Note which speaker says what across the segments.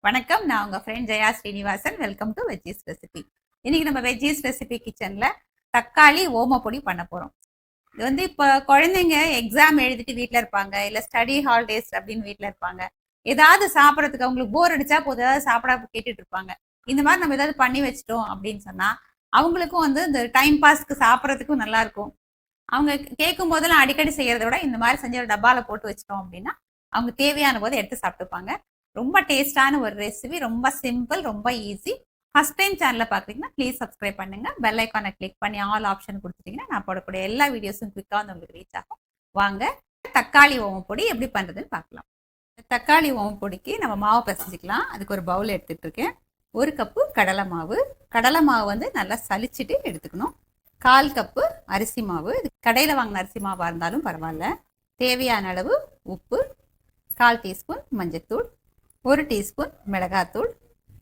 Speaker 1: வணக்கம், நான் உங்க friend Jaya Srinivasan. Welcome to veggies recipe. இன்னைக்கு நம்ம வெஜ்ஜீஸ் ரெசிபி கிச்சன்ல தக்காளி ஓமப்பொடி பண்ண போறோம். இது வந்து இப்போ குழந்தைங்க எக்ஸாம் எழுதிட்டு வீட்டில் இருப்பாங்க, இல்லை ஸ்டடி ஹாலிடேஸ் அப்படின்னு வீட்டில் இருப்பாங்க. ஏதாவது சாப்பிட்றதுக்கு அவங்களுக்கு போர் அடிச்சா போதும், ஏதாவது சாப்பிட கேட்டுட்டு இருப்பாங்க. இந்த மாதிரி நம்ம ஏதாவது பண்ணி வச்சிட்டோம் அப்படின்னு சொன்னா அவங்களுக்கும் வந்து இந்த டைம் பாஸ்க்கு சாப்பிட்றதுக்கும் நல்லா இருக்கும். அவங்க கேட்கும் போதெல்லாம் அடிக்கடி செய்யறத விட இந்த மாதிரி செஞ்ச ஒரு டப்பால போட்டு வச்சிட்டோம் அப்படின்னா அவங்க தேவையான போது எடுத்து சாப்பிட்டுப்பாங்க. ரொம்ப டேஸ்டான ஒரு ரெசிபி, ரொம்ப சிம்பிள், ரொம்ப ஈஸி. ஃபர்ஸ்ட் டைம் சேனலை பார்க்குறீங்கன்னா ப்ளீஸ் சப்ஸ்கிரைப் பண்ணுங்க. பெல் ஐக்கானை கிளிக் பண்ணி ஆல் ஆப்ஷன் கொடுத்துட்டீங்கன்னா நான் போடக்கூடிய எல்லா வீடியோஸும் குவிக்காக வந்து உங்களுக்கு ரீச் ஆகும். வாங்க தக்காளி ஓமப்பொடி எப்படி பண்ணுறதுன்னு பார்க்கலாம். தக்காளி ஓமப்பொடிக்கு நம்ம மாவு பிசைஞ்சிக்கலாம். அதுக்கு ஒரு பவுல் எடுத்துட்டு இருக்கேன். 1 கப்பு கடலை மாவு. கடலை மாவு வந்து நல்லா சலிச்சுட்டு எடுத்துக்கணும். 1/4 கப்பு அரிசி மாவு. இது கடையில் வாங்கின அரிசி மாவாக இருந்தாலும் பரவாயில்ல. தேவையான அளவு உப்பு, 1/4 டீஸ்பூன் மஞ்சத்தூள், 1 டீஸ்பூன் மிளகாத்தூள்,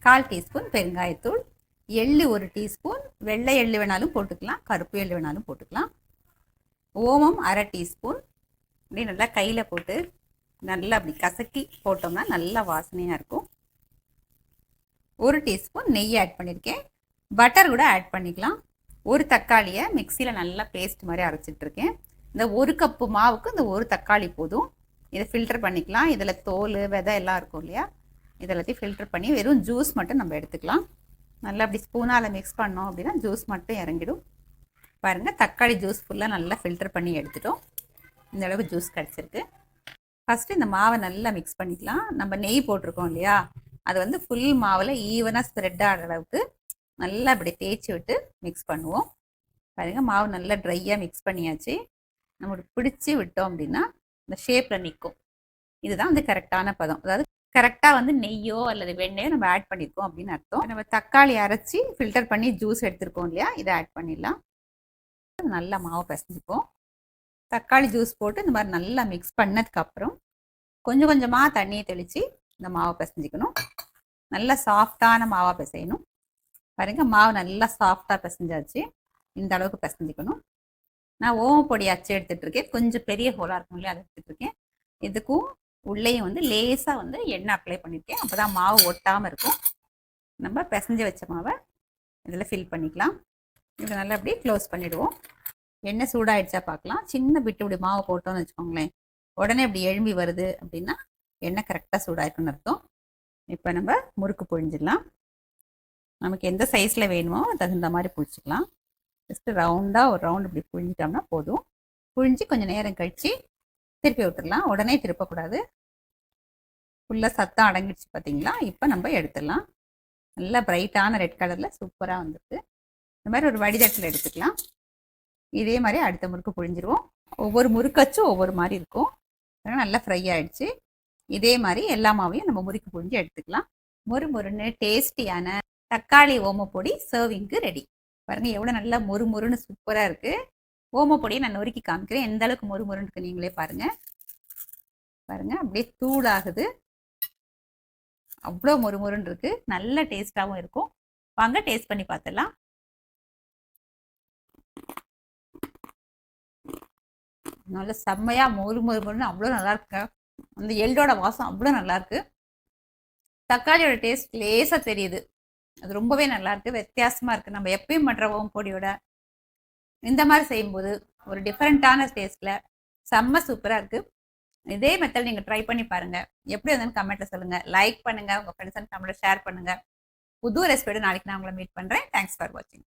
Speaker 1: 1/4 டீஸ்பூன் பெருங்காயத்தூள், எள்ளு 1 டீஸ்பூன், வெள்ளை எள்ளு வேணாலும் போட்டுக்கலாம், கருப்பு எள்ளு வேணாலும் போட்டுக்கலாம், ஓமம் 1/2 டீஸ்பூன். அப்படி நல்லா கையில் போட்டு நல்லா அப்படி கசக்கி போட்டோம்னா நல்லா வாசனையாக இருக்கும். 1 டீஸ்பூன் நெய் ஆட் பண்ணியிருக்கேன். பட்டர் கூட ஆட் பண்ணிக்கலாம். ஒரு தக்காளியை மிக்சியில் நல்லா பேஸ்ட் மாதிரி அரைச்சிட்ருக்கேன். இந்த 1 கப்பு மாவுக்கு இந்த ஒரு தக்காளி போதும். இதை ஃபில்டர் பண்ணிக்கலாம். இதில் தோல் விதை எல்லாம் இருக்கும் இல்லையா, இதெல்லாத்தையும் ஃபில்டர் பண்ணி வெறும் ஜூஸ் மட்டும் நம்ம எடுத்துக்கலாம். நல்லா அப்படி ஸ்பூனால் மிக்ஸ் பண்ணோம் அப்படின்னா ஜூஸ் மட்டும் இறங்கிடும். பாருங்கள், தக்காளி ஜூஸ் ஃபுல்லாக நல்லா ஃபில்டர் பண்ணி எடுத்துட்டோம். இந்த அளவுக்கு ஜூஸ் கிடச்சிருக்கு. ஃபஸ்ட்டு இந்த மாவை நல்லா மிக்ஸ் பண்ணிக்கலாம். நம்ம நெய் போட்டிருக்கோம் இல்லையா, அது வந்து ஃபுல் மாவில் ஈவனாக ஸ்ப்ரெட் ஆகிற அளவுக்கு நல்லா அப்படி தேய்ச்சி விட்டு மிக்ஸ் பண்ணுவோம். பாருங்கள், மாவு நல்லா ட்ரையாக மிக்ஸ் பண்ணியாச்சு. நம்ம பிடிச்சி விட்டோம் அப்படின்னா இந்த ஷேப்பில் நிற்கும். இதுதான் வந்து கரெக்டான பதம். அதாவது கரெக்டாக வந்து நெய்யோ அல்லது வெண்ணெயோ நம்ம ஆட் பண்ணியிருக்கோம் அப்படின்னு அர்த்தம். நம்ம தக்காளி அரைச்சி ஃபில்டர் பண்ணி ஜூஸ் எடுத்துருக்கோம் இல்லையா, இதை ஆட் பண்ணிடலாம். நல்லா மாவை பிசைஞ்சிப்போம். தக்காளி ஜூஸ் போட்டு இந்த மாதிரி நல்லா மிக்ஸ் பண்ணதுக்கப்புறம் கொஞ்சம் கொஞ்சமாக தண்ணியை தெளித்து இந்த மாவை பிசைஞ்சிக்கணும். நல்லா சாஃப்டான மாவாக பிசையணும். பாருங்கள், மாவு நல்லா சாஃப்டாக பிசைஞ்சாச்சு. இந்த அளவுக்கு பிசைஞ்சிக்கணும். நான் ஓமப்பொடி அச்சு எடுத்துகிட்ருக்கேன். கொஞ்சம் பெரிய ஹோலாக இருக்கும் இல்லையா, அதை எடுத்துகிட்ருக்கேன். இதுக்கும் உள்ளேயும் வந்து லேசாக வந்து எண்ணெய் அப்ளை பண்ணியிருக்கேன். அப்போ தான் மாவு ஒட்டாமல் இருக்கும். நம்ம பிசைஞ்சு வச்ச மாவை இதில் ஃபில் பண்ணிக்கலாம். இதை நல்லா அப்படியே க்ளோஸ் பண்ணிவிடுவோம். எண்ணெய் சூடாகிடுச்சா பார்க்கலாம். சின்ன பிட்டு இப்படி மாவு போட்டோம்னு வச்சுக்கோங்களேன், உடனே இப்படி எழும்பி வருது அப்படின்னா எண்ணெய் கரெக்டாக சூடாயிருக்குன்னு அர்த்தம். இப்போ நம்ம முறுக்கு புழிஞ்சிடலாம். நமக்கு எந்த சைஸில் வேணுமோ தகுந்த மாதிரி புழிச்சிக்கலாம். ஜஸ்ட்டு ரவுண்டாக ஒரு ரவுண்ட் இப்படி புழிஞ்சிட்டோம்னா போதும். புழிஞ்சு கொஞ்சம் நேரம் கழித்து திருப்பி விட்டுடலாம். உடனே திருப்பக்கூடாது. ஃபுல்லாக சத்தம் அடங்கிடுச்சு பார்த்தீங்களா. இப்போ நம்ம எடுத்துடலாம். நல்லா பிரைட்டான ரெட் கலரில் சூப்பராக வந்துருக்கு. இந்த மாதிரி ஒரு வடிதட்டில் எடுத்துக்கலாம். இதே மாதிரி அடுத்த முறுக்கு புழிஞ்சிருவோம். ஒவ்வொரு முறுக்கச்சும் ஒவ்வொரு மாதிரி இருக்கும். நல்லா ஃப்ரை ஆகிடுச்சு. இதே மாதிரி எல்லா மாவையும் நம்ம முறுக்கு புழிஞ்சு எடுத்துக்கலாம். மொறுமொறுன்னு டேஸ்டியான தக்காளி ஓமப்பொடி சர்விங்க்கு ரெடி. பாருங்கள், எவ்வளோ நல்லா மொறுமொறுன்னு சூப்பராக இருக்குது. ஓமப்பொடியை நான் நொறுக்கி காமிக்கிறேன். எந்த அளவுக்கு மொறுமொறுன்னு இருக்கு நீங்களே பாருங்கள். பாருங்கள், அப்படியே தூளாகுது. அவ்வளோ மொறுமொறுன்னு இருக்குது. நல்ல டேஸ்ட்டாகவும் இருக்கும். வாங்க டேஸ்ட் பண்ணி பார்த்துடலாம். நல்ல செம்மையாக மொறுமொறுன்னு அவ்வளோ நல்லாயிருக்கு. அந்த எள்ளோட வாசம் அவ்வளோ நல்லாயிருக்கு. தக்காளியோட டேஸ்ட் லேசாக தெரியுது. அது ரொம்பவே நல்லாயிருக்கு, வித்தியாசமாக இருக்குது. நம்ம எப்பயும் பண்ணுற ஓமப்பொடியோட இந்த மாதிரி செய்யும்போது ஒரு டிஃப்ரெண்ட்டான டேஸ்ட்டில் செம்ம சூப்பராக இருக்குது. இதே மெத்தட் நீங்கள் ட்ரை பண்ணி பாருங்கள். எப்படி வந்ததுன்னு கமெண்ட்டில் சொல்லுங்கள். லைக் பண்ணுங்கள், உங்கள் ஃப்ரெண்ட்ஸ் அண்ட் ஃபேமிலியோட ஷேர் பண்ணுங்கள். புது ரெசிபியோட நாளைக்கு நான் உங்களை மீட் பண்ணுறேன். தேங்க்ஸ் ஃபார் வாட்சிங்.